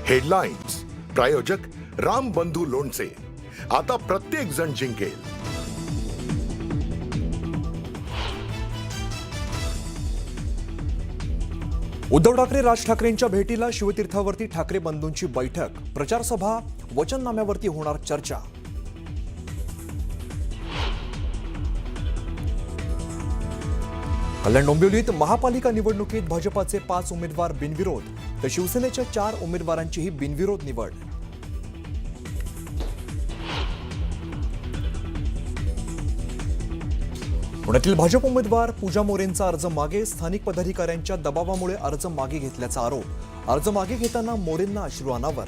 Headlines प्रायोजक राम बंधू लोणचे. आता प्रत्येक जण जिंकेल. उद्धव ठाकरे राज ठाकरेंच्या भेटीला शिवतीर्थावरती ठाकरे बंधूंची बैठक. प्रचार सभा, वचननाम्यावरती होणार चर्चा. कल्याण डोंबिवलीत महापालिका निवडणुकीत भाजपाचे 5 उमेदवार बिनविरोध तर शिवसेनेच्या 4 उमेदवारांचीही बिनविरोध निवड. पुण्यातील भाजप उमेदवार पूजा मोरेंचा अर्ज मागे. स्थानिक पदाधिकाऱ्यांच्या दबावामुळे अर्ज मागे घेतल्याचा आरोप. अर्ज मागे घेताना मोरेंना अश्रू अनावर.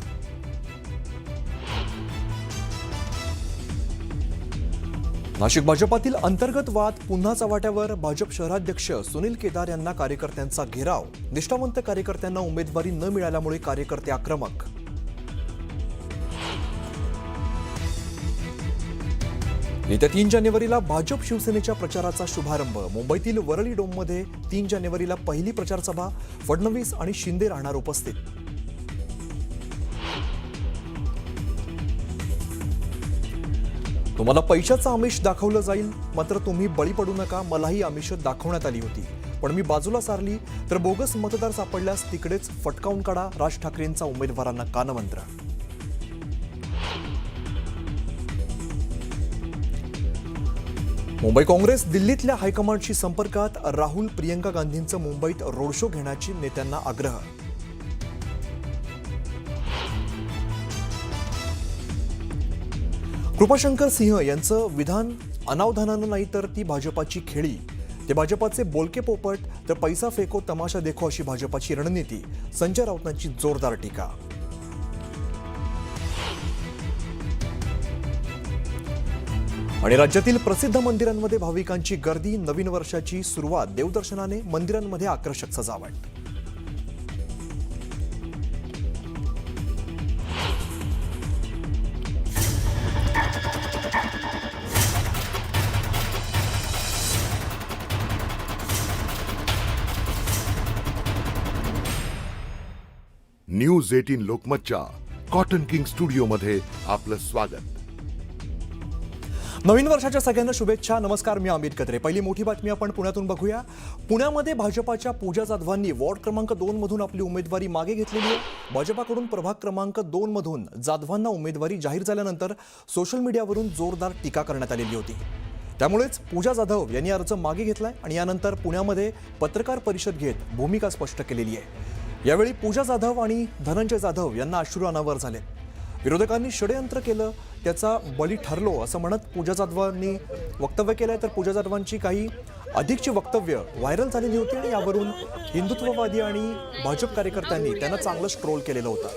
नाशिक भाजपातील अंतर्गत वाद पुन्हा चव्हाट्यावर. भाजप शहराध्यक्ष सुनील केदार यांना कार्यकर्त्यांचा घेराव. निष्ठावंत कार्यकर्त्यांना उमेदवारी न मिळाल्यामुळे कार्यकर्ते आक्रमक. येत्या 3 जानेवारीला भाजप शिवसेनेच्या प्रचाराचा शुभारंभ. मुंबईतील वरळी डोममध्ये 3 जानेवारीला पहिली प्रचार सभा. फडणवीस आणि शिंदे राहणार उपस्थित. तुम्हाला पैशाचं आमिष दाखवलं जाईल, मात्र तुम्ही बळी पडू नका. मलाही आमिष दाखवण्यात आली होती, पण मी बाजूला सारली तर बोगस मतदार सापडल्यास तिकडेच फटकावून काढा. राज ठाकरेंचा उमेदवारांना कानमंत्र. मुंबई काँग्रेस दिल्लीतल्या हायकमांडशी संपर्कात. राहुल प्रियंका गांधींचं मुंबईत रोड शो घेण्याची नेत्यांना आग्रह. कृपाशंकर सिंह यांचं विधान अनावधानानं नाही तर ती भाजपाची खेळी. ते भाजपाचे बोलके पोपट तर पैसा फेको तमाशा देखो अशी भाजपाची रणनीती. संजय राऊतांची जोरदार टीका. आणि राज्यातील प्रसिद्ध मंदिरांमध्ये भाविकांची गर्दी. नवीन वर्षाची सुरुवात देवदर्शनाने. मंदिरांमध्ये आकर्षक सजावट. न्यूज 18 लोकमतच्या कॉटन किंग स्टुडिओमध्ये आपलं स्वागत. नवीन वर्षाच्या सगळ्यांना शुभेच्छा. नमस्कार, मी अमित कत्रे. पहिली मोठी बातमी आपण पुण्यातून बघूया. पुण्यामध्ये भाजपाच्या पूजा जाधवांनी वॉर्ड क्रमांक 2 मधून आपली उमेदवारी मागे घेतलेली आहे. भाजपाकडून प्रभाग क्रमांक 2 मधून जाधवांना उमेदवारी जाहीर झाल्यानंतर सोशल मीडियावरून जोरदार टीका करण्यात आलेली होती. त्यामुळेच पूजा जाधव यांनी अर्ज मागे घेतलाय आणि यानंतर पुण्यामध्ये पत्रकार परिषद घेत भूमिका स्पष्ट केलेली आहे. यावेळी पूजा जाधव आणि धनंजय जाधव यांना अश्रू अनावर झाले. विरोधकांनी षडयंत्र केलं, त्याचा बळी ठरलो असं म्हणत पूजा जाधवांनी वक्तव्य केलंय. तर पूजा जाधवांची काही अधिकची वक्तव्य व्हायरल झालेली होती आणि यावरून हिंदुत्ववादी आणि भाजप कार्यकर्त्यांनी त्यांना चांगलं ट्रोल केलेलं होतं.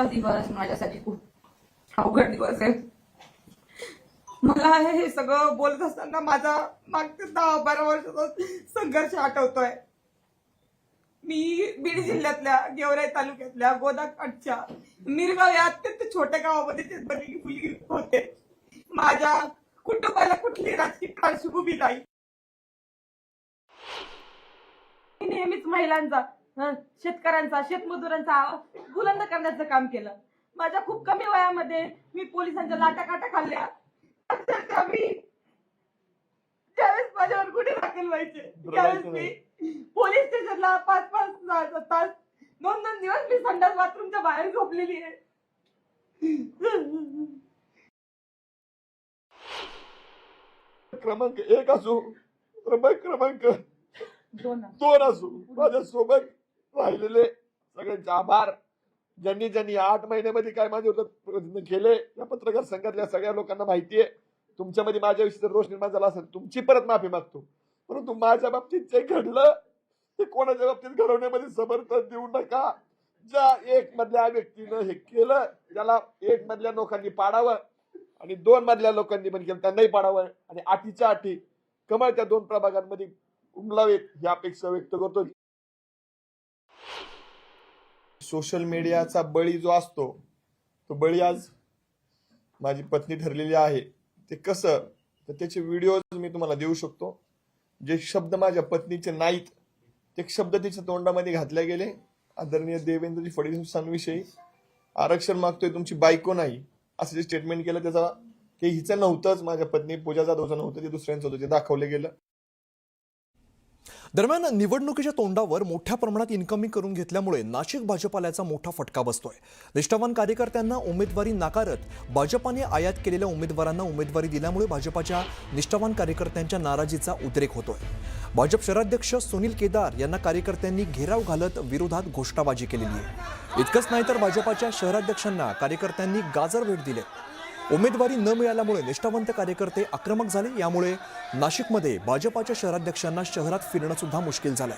दिवस माझ्यासाठी खूप अवघड दिवस आहे. मला हे सगळं बोलत असताना माझा मागच्या 10-12 वर्षाचा संघर्ष आठवतोय. मी बीड जिल्ह्यातल्या गेवराई तालुक्यातल्या गोदाकाठच्या मिरगाव या अत्यंत छोट्या गावामध्ये जन्मलेली मुलगी होते. माझ्या कुटुंबाला कुठली राजकीय पार्श्वभूमी नाही. नेहमीच महिलांचा, शेतकऱ्यांचा, शेतमजुरांचा बुलंद करण्याचं काम केलं. माझ्या खूप कमी वयामध्ये मी पोलिसांच्या लाटाकाटा खाल्ल्या. ज्यावेळेस माझ्यावर गुन्हे दाखल व्हायचे त्यावेळेस मी पोलीस स्टेशनला 5-5 तास 2-2 दिवस मी संडास बाथरूमच्या बाहेर झोपलेली आहे. क्रमांक 1 असो, क्रमांक 2 असो, माझ्या सोबत राहिलेले सगळ्यांचे आभार. ज्यांनी 8 महिन्यामध्ये काय माझे प्रयत्न केले या पत्रकार संघातल्या सगळ्या लोकांना माहितीये. तुमच्यामध्ये माझ्याविषयी जर रोष निर्माण झाला असेल तुमची परत माफी मागतो. परंतु माझ्या बाबतीत जे घडलं ते कोणाच्या बाबतीत घडवण्यामध्ये समर्थन देऊ नका. ज्या एक मधल्या व्यक्तीनं हे केलं त्याला एक मधल्या लोकांनी पाडावं आणि दोन मधल्या लोकांनी पण केलं त्यांनाही पाडावं आणि आठीच्या आठी कमळ त्या दोन प्रभागांमध्ये उमलावेत ही अपेक्षा व्यक्त करतो. सोशल मीडियाचा बळी जो असतो तो बळी आज माझी पत्नी ठरलेली आहे. ते कसं तर त्याचे व्हिडिओज मी तुम्हाला देऊ शकतो. जे शब्द माझ्या पत्नीचे नाहीत ते शब्द तिच्या तोंडामध्ये घातले गेले. आदरणीय देवेंद्रजी फडणवीसांविषयी आरक्षण मागतोय तुमची बायको नाही असं जे स्टेटमेंट केलं त्याचा की हिचं नव्हतंच, माझ्या पत्नी पूजा जाधवचं नव्हतं, ते दुसऱ्यांचं होतं, ते दाखवलं गेलं. दरम्यान निवडणुकीच्या तोंडावर मोठ्या प्रमाणात इन्कमिंग करून घेतल्यामुळे नाशिक भाजपाला याचा मोठा फटका बसतोय. निष्ठावान कार्यकर्त्यांना उमेदवारी नाकारत भाजपाने आयात केलेल्या उमेदवारांना उमेदवारी दिल्यामुळे भाजपाच्या निष्ठावान कार्यकर्त्यांच्या नाराजीचा उद्रेक होतोय. भाजप शहराध्यक्ष सुनील केदार यांना कार्यकर्त्यांनी घेराव घालत विरोधात घोषणाबाजी केलेली आहे. इतकंच नाही तर भाजपाच्या शहराध्यक्षांना कार्यकर्त्यांनी गाजर भेट दिले. उमेदवारी न मिळाल्यामुळे निष्ठावंत कार्यकर्ते आक्रमक झाले. यामुळे नाशिकमध्ये भाजपाच्या शहराध्यक्षांना शहरात फिरणं सुद्धा मुश्किल झालंय.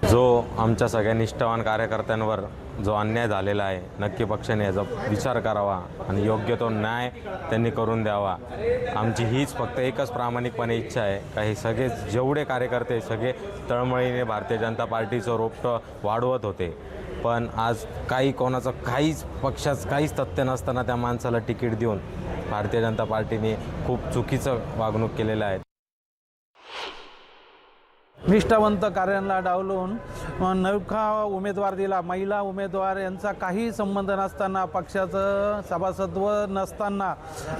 जो आमच्या सगळ्या निष्ठावान कार्यकर्त्यांवर जो अन्याय झालेला आहे, नक्की पक्षाने याचा विचार करावा आणि योग्य तो न्याय त्यांनी करून द्यावा. आमची हीच फक्त एकच प्रामाणिकपणे इच्छा आहे का हे सगळे जेवढे कार्यकर्ते सगळे तळमळीने भारतीय जनता पार्टीचं रोपटं वाढवत होते, पण आज काही कोणाचं काहीच पक्षाचं काहीच तथ्य नसताना त्या माणसाला तिकीट देऊन भारतीय जनता पार्टीने खूप चुकीचं वागणूक केलेलं आहे. निष्ठावंत कार्यांना डावलून नौका उमेदवार दिला. महिला उमेदवार यांचा काही संबंध नसताना, पक्षाचं सभासत्व नसताना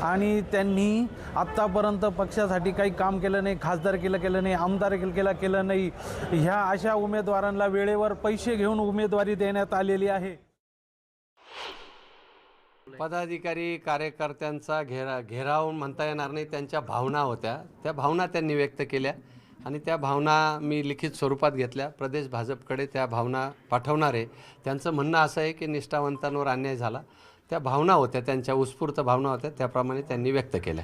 आणि त्यांनी आत्तापर्यंत पक्षासाठी काही काम केलं नाही, खासदारकीला केलं नाही, आमदारकीला केलं नाही. ह्या अशा उमेदवारांना वेळेवर पैसे घेऊन उमेदवारी देण्यात आलेली आहे. पदाधिकारी कार्यकर्त्यांचा घेराव म्हणता येणार नाही, त्यांच्या भावना होत्या, त्या भावना त्यांनी व्यक्त केल्या आणि त्या भावना मी लिखित स्वरूपात घेतल्या. प्रदेश भाजपकडे त्या भावना पाठवणार आहे. त्यांचं म्हणणं असं आहे की निष्ठावंतांवर अन्याय झाला. त्या भावना होत्या, त्यांच्या उत्स्फूर्त भावना होत्या, त्याप्रमाणे त्यांनी व्यक्त केल्या.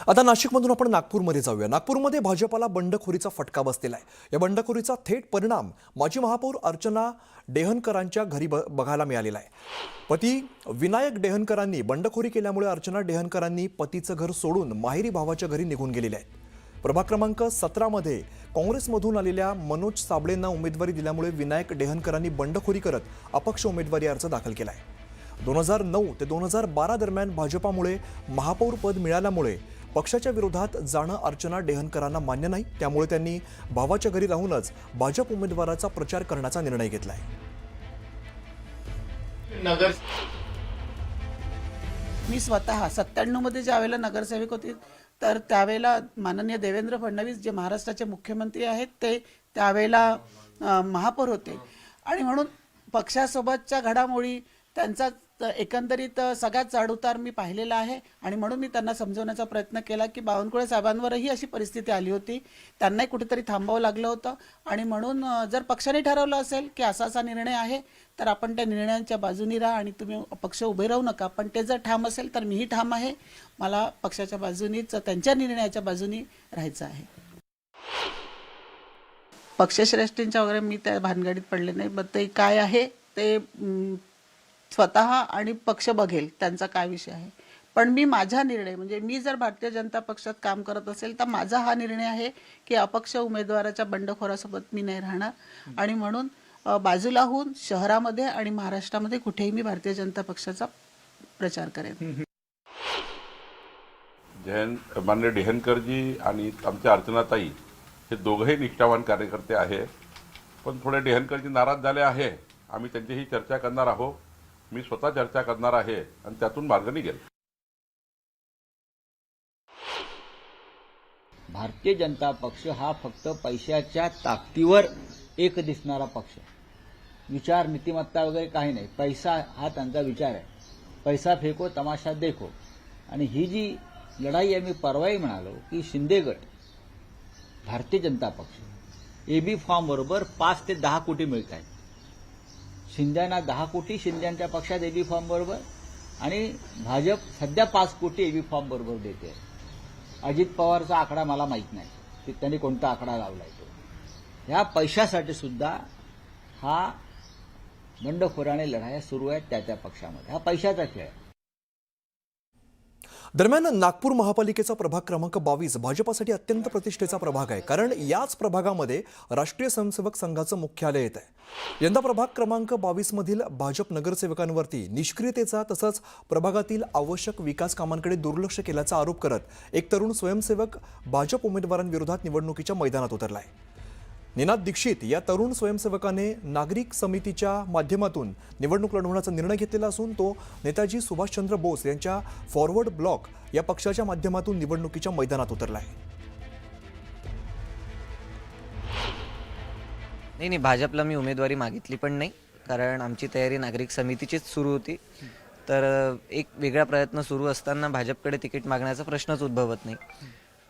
आता नाशिकमधून आपण नागपूरमध्ये जाऊया. नागपूरमध्ये भाजपाला बंडखोरीचा फटका बसलेला आहे. या बंडखोरीचा थेट परिणाम माजी महापौर अर्चना डेहनकरांच्या घरी बघायला मिळालेला आहे. पती विनायक डेहनकरांनी बंडखोरी केल्यामुळे अर्चना डेहनकरांनी पतीचं घर सोडून माहेरी भावाच्या घरी निघून गेलेले आहेत. प्रभाग क्रमांक 17मध्ये काँग्रेसमधून आलेल्या मनोज साबळेंना उमेदवारी दिल्यामुळे विनायक डेहनकरांनी बंडखोरी करत अपक्ष उमेदवारी अर्ज दाखल केला आहे. 2009 ते 2012 दरम्यान भाजपामुळे महापौर पद मिळाल्यामुळे पक्षाच्या विरोधात जाणं अर्चना डेहनकरांना मान्य नाही. त्यामुळे त्यांनी भावाच्या घरी राहूनच भाजप उमेदवाराचा प्रचार करण्याचा निर्णय घेतलाय. मी स्वतः 97 मध्ये ज्यावेळेला नगरसेवक होते तर त्यावेळेला माननीय देवेंद्र फडणवीस जे महाराष्ट्राचे मुख्यमंत्री आहेत ते त्यावेळेला महापौर होते आणि म्हणून पक्षासोबतच्या घडामोडी त्यांचा एकंदरीत सगळ्यात चढउतार मी पाहिलेला आहे आणि म्हणून मी त्यांना समजवण्याचा प्रयत्न केला की बावनकुळे साहेबांवरही अशी परिस्थिती आली होती, त्यांनाही कुठेतरी थांबावं लागलं होतं आणि म्हणून जर पक्षाने ठरवलं असेल की असा असा निर्णय आहे तर आपण त्या निर्णयांच्या बाजूनी राहा आणि तुम्ही पक्ष उभे राहू नका. पण ते जर ठाम असेल तर मीही ठाम आहे. मला पक्षाच्या बाजूनीच, त्यांच्या निर्णयाच्या बाजूनी राहायचं आहे. पक्षश्रेष्ठींच्या वगैरे मी त्या भानगडीत पडले नाही. पण ते काय आहे ते स्वतः आणि पक्ष बघेल त्यांचा काय विषय आहे. पण मी माझा निर्णय म्हणजे मी जर भारतीय जनता पक्षात काम करत असेल तर माझा हा निर्णय आहे की अपक्ष उमेदवाराच्या बंडखोरासोबत मी नाही राहणार आणि म्हणून बाजूला होऊन शहरामध्ये आणि महाराष्ट्रामध्ये कुठेही मी भारतीय जनता पक्षाचा प्रचार करेन. माननीय डेहनकरजी आणि आमच्या अर्चनाताई हे दोघंही निष्ठावान कार्यकर्ते आहे. पण थोडे डेहनकरजी नाराज झाले आहे. आम्ही त्यांच्याशी चर्चा करणार आहोत. मी स्वतः चर्चा करणार आहे आणि त्यातून मार्ग निघेल. भारतीय जनता पक्ष हा फक्त पैशाच्या ताकदीवर एक दिसणारा पक्ष. विचार, नीतिमत्ता वगैरे काही नाही. पैसा हा त्यांचा विचार आहे. पैसा फेको तमाशा देखो. आणि ही जी लढाई आहे, मी परवाही म्हणालो की शिंदे गट, भारतीय जनता पक्ष एबी फॉर्म बरोबर 5 ते 10 कोटी मिळत आहेत. शिंद्यांना 10 कोटी शिंद्यांच्या पक्षात एबी फॉर्म बरोबर आणि भाजप सध्या 5 कोटी एबी फॉर्म बरोबर देते. अजित पवारचा आकडा मला माहीत नाही की त्यांनी कोणता आकडा लावलाय तो. ह्या पैशासाठी सुद्धा हा बंडखोराने लढाया सुरू आहेत त्या पक्षामध्ये. हा पैशाचा खेळ आहे. दरम्यान नागपूर महापालिकेचा प्रभाग क्रमांक 22 भाजपासाठी अत्यंत प्रतिष्ठेचा प्रभाग आहे, कारण याच प्रभागामध्ये राष्ट्रीय स्वयंसेवक संघाचं मुख्यालय येत आहे. यंदा प्रभाग क्रमांक 22 मधील भाजप नगरसेवकांवरती निष्क्रियतेचा तसंच प्रभागातील आवश्यक विकास कामांकडे दुर्लक्ष केल्याचा आरोप करत एक तरुण स्वयंसेवक भाजप उमेदवारांविरोधात निवडणुकीच्या मैदानात उतरलाय. निनाद दीक्षित या तरुण स्वयंसेवकाने नागरिक समितीच्या माध्यमातून निवडणूक लढवण्याचा निर्णय घेतलेला असून तो नेताजी सुभाषचंद्र बोस यांच्या फॉरवर्ड ब्लॉक या पक्षाच्या माध्यमातून निवडणुकीच्या मैदानात उतरला आहे. नाही, भाजपला मी उमेदवारी मागितली पण नाही, कारण आमची तयारी नागरिक समितीचीच सुरू होती. तर एक वेगळा प्रयत्न सुरू असताना भाजपकडे तिकीट मागण्याचा प्रश्नच उद्भवत नाही.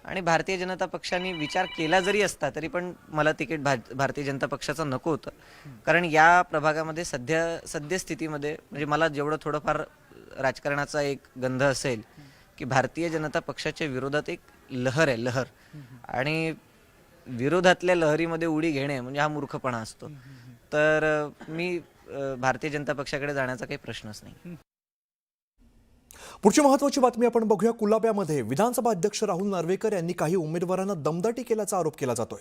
आणि भारतीय जनता पक्षाने विचार केला जरी असता तरी पण मला तिकीट भारतीय जनता पक्षाचं नको होतं, कारण या प्रभागामध्ये सद्यस्थितीमध्ये म्हणजे मला जेवढं थोडंफार राजकारणाचा एक गंध असेल की भारतीय जनता पक्षाच्या विरोधात एक लहर आहे, लहर, आणि विरोधातल्या लहरीमध्ये उडी घेणे म्हणजे हा मूर्खपणा असतो. तर मी भारतीय जनता पक्षाकडे जाण्याचा काही प्रश्नच नाही. पुढची महत्त्वाची बातमी आपण बघूया. कुलाब्यामध्ये विधानसभा अध्यक्ष राहुल नार्वेकर यांनी काही उमेदवारांना दमदाटी केल्याचा आरोप केला जातोय.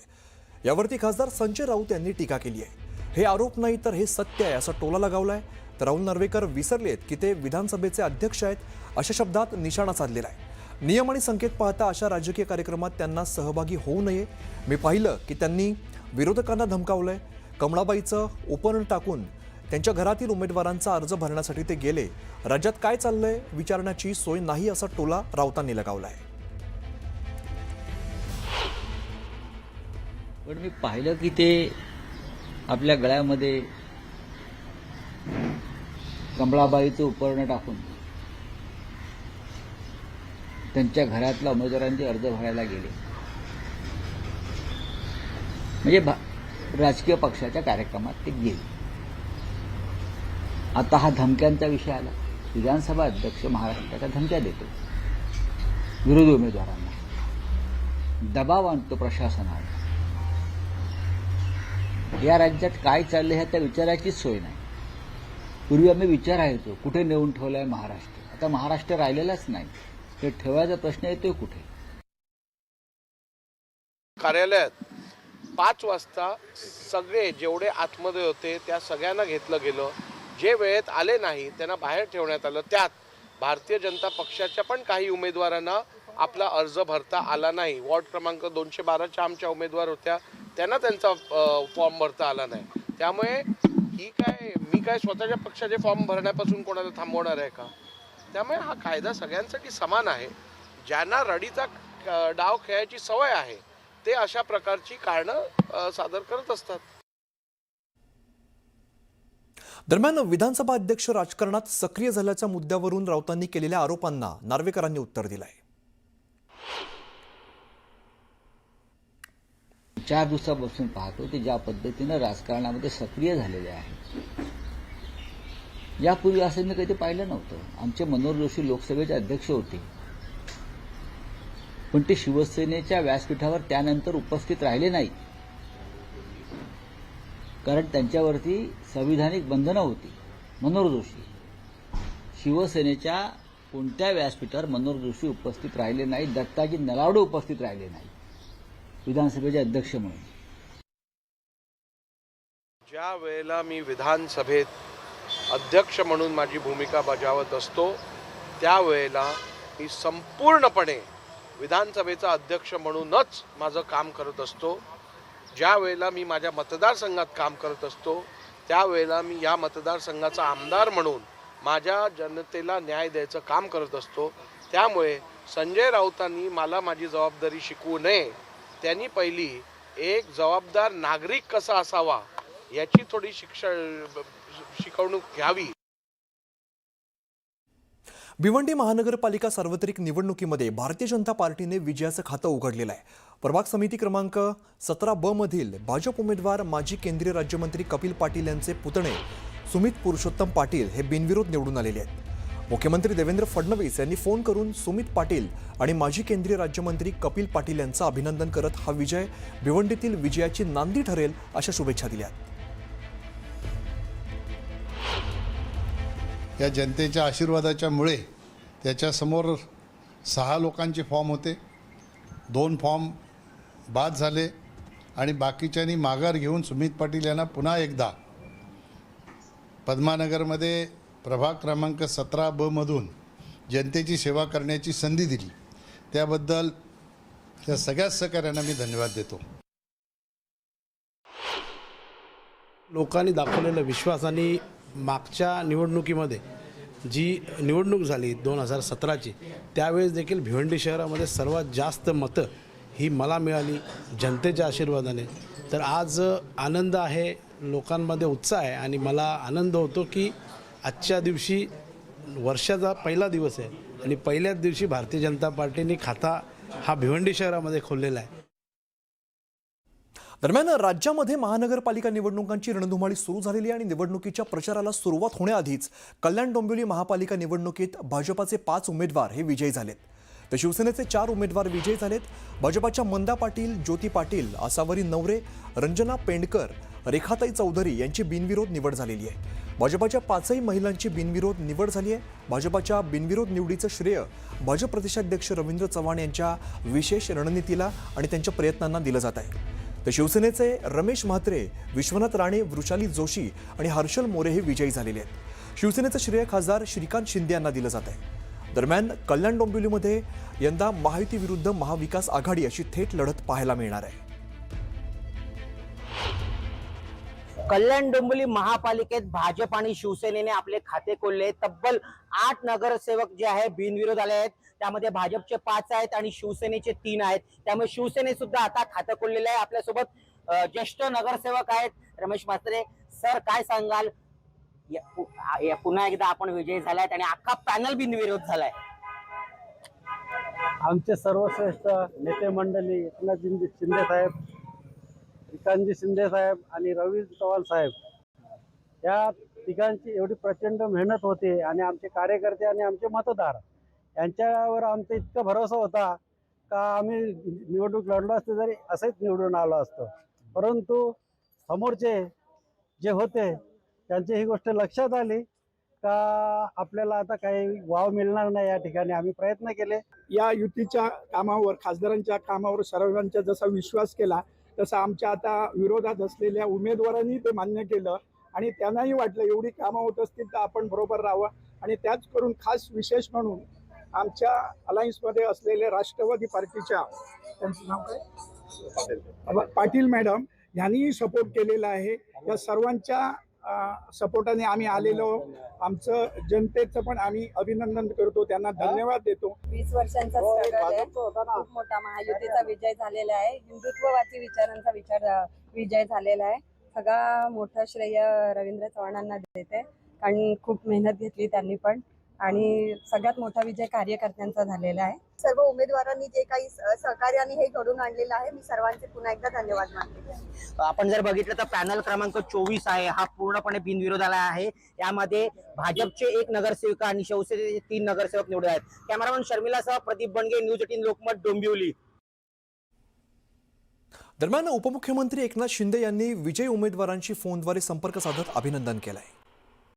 यावरती खासदार संजय राऊत यांनी टीका केली आहे. हे आरोप नाही तर हे सत्य आहे असा टोला लगावलाय. तर राहुल नार्वेकर विसरलेत की ते विधानसभेचे अध्यक्ष आहेत अशा शब्दात निशाणा साधलेला आहे. नियम आणि संकेत पाहता अशा राजकीय कार्यक्रमात त्यांना सहभागी होऊ नये. मी पाहिलं की त्यांनी विरोधकांना धमकावलंय. कमळाबाईचं उपकरण टाकून त्यांच्या घरातील उमेदवारांचा अर्ज भरण्यासाठी ते गेले. राज्यात काय चाललंय विचारण्याची सोय नाही असा टोला राऊतांनी लगावलाय. पण मी पाहिलं की ते आपल्या गळ्यामध्ये कमळाबाईचं उपकरण टाकून त्यांच्या घरातल्या उमेदवारांचे अर्ज भरायला गेले. म्हणजे राजकीय पक्षाच्या कार्यक्रमात ते गेले. आता हा धमक्यांचा विषय आला. विधानसभा अध्यक्ष महाराष्ट्राच्या धमक्या देतो विरोधी उमेदवारांना, दबाव आणतो प्रशासनावर. या राज्यात काय चाललंय ह्या त्या विचाराचीच सोय नाही. पूर्वी आम्ही विचारायचो कुठे नेऊन ठेवलाय महाराष्ट्र. आता महाराष्ट्र राहिलेलाच नाही. हे ठेवायचा प्रश्न येतोय कुठे. कार्यालयात 5 वाजता सगळे जेवढे आतमध्ये होते त्या सगळ्यांना घेतलं गेलं. जे वेळेत आले नाही त्यांना बाहेर ठेवण्यात आलं. त्यात भारतीय जनता पक्षाच्या पण काही उमेदवारांना आपला अर्ज भरता आला नाही. वॉर्ड क्रमांक 212च्या आमच्या उमेदवार होत्या, त्यांना त्यांचा फॉर्म भरता आला नाही. त्यामुळे मी काय स्वतःच्या पक्षाचे फॉर्म भरण्यापासून कोणाला थांबवणार आहे का? त्यामुळे हा कायदा सगळ्यांसाठी समान आहे. ज्यांना रडीचा डाव खेळायची सवय आहे ते अशा प्रकारची कारणं सादर करत असतात. दरम्यान विधानसभा अध्यक्ष राजकारणात सक्रिय झाल्याच्या मुद्द्यावरून राऊतांनी केलेल्या आरोपांना नार्वेकरांनी उत्तर दिलंय. 4 दिवसापासून पाहतो ते ज्या पद्धतीनं राजकारणामध्ये सक्रिय झालेले आहेत. यापूर्वी असं मी कधी पाहिलं नव्हतं. आमचे मनोहर जोशी लोकसभेचे अध्यक्ष होते, पण ते शिवसेनेच्या व्यासपीठावर त्यानंतर उपस्थित राहिले नाही, कारण त्यांच्यावरती संविधानिक बंधनं होती. मनोहर जोशी शिवसेनेच्या कोणत्या व्यासपीठावर मनोहर जोशी उपस्थित राहिले नाही. दत्ताजी नलावडे उपस्थित राहिले नाही विधानसभेचे अध्यक्ष म्हणून. ज्या वेळेला मी विधानसभेत अध्यक्ष म्हणून माझी भूमिका बजावत असतो त्यावेळेला मी संपूर्णपणे विधानसभेचा अध्यक्ष म्हणूनच माझं काम करत असतो. ज्या वेळेला मी माझ्या मतदारसंघात काम करत असतो त्यावेळेला मी या मतदारसंघाचा आमदार म्हणून माझ्या जनतेला न्याय द्यायचं काम करत असतो. त्यामुळे संजय राऊतांनी मला माझी जबाबदारी शिकवू नये. त्यांनी पहिली एक जबाबदार नागरिक कसा असावा याची थोडी शिकवणूक घ्यावी. भिवंडी महानगरपालिका सार्वत्रिक निवडणुकीमध्ये भारतीय जनता पार्टीने विजयाचं खातं उघडलेलं आहे. प्रभाग समिती क्रमांक 17 ब मधील भाजप उमेदवार माजी केंद्रीय राज्यमंत्री कपिल पाटील यांचे पुतणे सुमित पुरुषोत्तम पाटील हे बिनविरोध निवडून आलेले आहेत. मुख्यमंत्री देवेंद्र फडणवीस यांनी फोन करून सुमित पाटील आणि माजी केंद्रीय राज्यमंत्री कपिल पाटील यांचं अभिनंदन करत हा विजय भिवंडीतील विजयाची नांदी ठरेल अशा शुभेच्छा दिल्या. या जनतेच्या आशीर्वादाच्या मुळे त्याच्यासमोर 6 लोकांचे फॉर्म होते, 2 फॉर्म बाद झाले आणि बाकीच्यांनी माघार घेऊन सुमित पाटील यांना पुन्हा एकदा पद्मानगरमध्ये प्रभाग क्रमांक 17B मधून जनतेची सेवा करण्याची संधी दिली. त्याबद्दल या सगळ्याच सहकाऱ्यांना मी धन्यवाद देतो. लोकांनी दाखवलेला विश्वास आणि मागच्या निवडणुकीमध्ये जी निवडणूक झाली 2017ची, त्यावेळेस देखील भिवंडी शहरामध्ये सर्वात जास्त मतं ही मला मिळाली जनतेच्या आशीर्वादाने. तर आज आनंद आहे, लोकांमध्ये उत्साह आहे आणि मला आनंद होतो की आजच्या दिवशी वर्षाचा पहिला दिवस आहे आणि पहिल्याच दिवशी भारतीय जनता पार्टीने खाता हा भिवंडी शहरामध्ये खोललेला आहे. दरम्यान राज्यामध्ये महानगरपालिका निवडणुकांची रणधुमाळी सुरू झालेली आहे आणि निवडणुकीच्या प्रचाराला सुरुवात होण्याआधीच कल्याण डोंबिवली महापालिका निवडणुकीत भाजपाचे 5 उमेदवार हे विजयी झालेत. तर शिवसेनेचे 4 उमेदवार विजयी झालेत. भाजपाच्या मंदा पाटील, ज्योती पाटील, आसावरी नवरे, रंजना पेंडकर, रेखाताई चौधरी यांची बिनविरोध निवड झालेली आहे. भाजपाच्या 5ही महिलांची बिनविरोध निवड झाली आहे. भाजपाच्या बिनविरोध निवडीचं श्रेय भाजप प्रदेशाध्यक्ष रवींद्र चव्हाण यांच्या विशेष रणनीतीला आणि त्यांच्या प्रयत्नांना दिलं जात आहे. तर शिवसेनेचे रमेश म्हात्रे, विश्वनाथ राणे, वृषाली जोशी आणि हर्षल मोरे हे विजयी झालेले आहेत. शिवसेनेचं श्रेय खासदार श्रीकांत शिंदे यांना दिलं जात आहे. दरम्यान कल्याण डोंबिवलीमध्ये यंदा महायुती विरुद्ध महाविकास आघाडी अशी थेट लढत पाहायला मिळणार आहे. कल्याण डोंबिवली महापालिकेत भाजप आणि शिवसेनेने आपले खाते खोलले. तब्बल 8 नगरसेवक जे आहे बिनविरोध आले आहेत. त्यामध्ये भाजपचे 5 आहेत आणि शिवसेनेचे 3 आहेत. त्यामुळे शिवसेने सुद्धा आता खातं खोललेलं आहे. आपल्यासोबत ज्येष्ठ नगरसेवक आहेत रमेश म्हात्रे. सर, काय सांगाल, पुन्हा एकदा आपण विजयी झालायत आणि अख्खा पॅनल बिनविरोध झालाय? आमचे सर्वश्रेष्ठ नेते मंडळी एकनाथजी शिंदे साहेब, श्रीकांतजी शिंदे साहेब आणि रवींद्र चव्हाण साहेब, या तिघांची एवढी प्रचंड मेहनत होती आणि आमचे कार्यकर्ते आणि आमचे मतदार यांच्यावर आमचा इतका भरोसा होता का आम्ही निवडणूक लढलो असतो तरी असेच निवडून आलो असतो. परंतु समोरचे जे होते त्यांची ही गोष्ट लक्षात आली का आपल्याला आता काही वाव मिळणार नाही. या ठिकाणी आम्ही प्रयत्न केले. या युतीच्या कामावर, खासदारांच्या कामावर सर्वांचा जसा विश्वास केला तसं आमच्या आता विरोधात असलेल्या उमेदवारांनी ते मान्य केलं आणि त्यांनाही वाटलं एवढी कामं होत असतील तर आपण बरोबर राहावं. आणि त्याच करून खास विशेष म्हणून आमच्या अलायन्समध्ये असलेले राष्ट्रवादी पार्टीच्या, त्यांचं नाव काय, पाटील मॅडम यांनीही सपोर्ट केलेला आहे. या सर्वांच्या सपोर्टाने आम्ही आलेलो. आमचं जनतेचं पण आम्ही अभिनंदन करतो, त्यांना धन्यवाद देतो. 20 वर्षांचा स्ट्रगल आहे. खूप मोठा महायुतीचा विजय झालेला आहे. हिंदुत्ववादी विचारांचा विजय झालेला आहे. सगळा मोठं श्रेय रवींद्र चव्हाणांना देते, कारण खूप मेहनत घेतली त्यांनी पण, आणि सगळ्यात मोठा विजय कार्यकर्त्यांचा झालेला आहे. सर्व उमेदवारांनी जे काही सहकार्याने हे घडून आणलेलं आहे, मी सर्वांचे पुन्हा एकदा धन्यवाद मानते. आपण जर बघितलं तर पॅनल क्रमांक 24 आहे, हा पूर्णपणे बिनविरोधाला आहे. यामध्ये भाजपचे 1 नगरसेविका आणि शिवसेनेचे 3 नगरसेवक निवडून आहेत. कॅमेरामन शर्मिलासह प्रदीप बनगे, न्यूज 18 लोकमत, डोंबिवली. दरम्यान उपमुख्यमंत्री एकनाथ शिंदे यांनी विजयी उमेदवारांशी फोनद्वारे संपर्क साधत अभिनंदन केलंय.